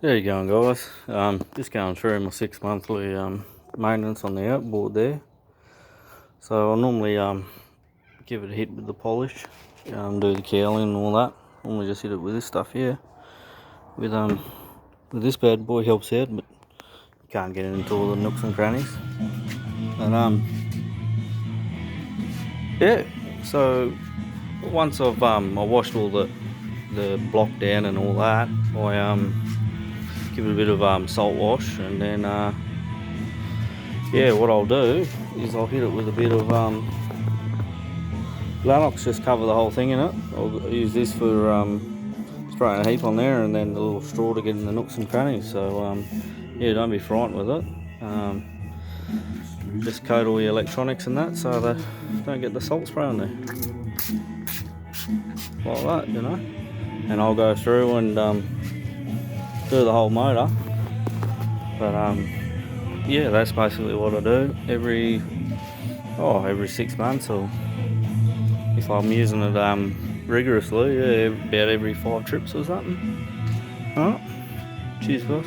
There you going, guys. Just going through my 6 monthly maintenance on the outboard there. So I normally give it a hit with the polish, do the cowling and all that. Normally just hit it with this stuff here. With this bad boy helps out, but you can't get into all the nooks and crannies. But yeah. So once I've I washed all the block down and all that, I give it a bit of salt wash, and then yeah, what I'll do is I'll hit it with a bit of Lanox, just cover the whole thing in it. I'll use this for spraying a heap on there, and then the little straw to get in the nooks and crannies. So yeah, don't be frightened with it. Just coat all your electronics and that, so they don't get the salt spray on there, like that, you know. And I'll go through and do the whole motor. But yeah, that's basically what I do every 6 months, or if I'm using it rigorously, yeah, about every 5 trips or something. Alright, cheers guys.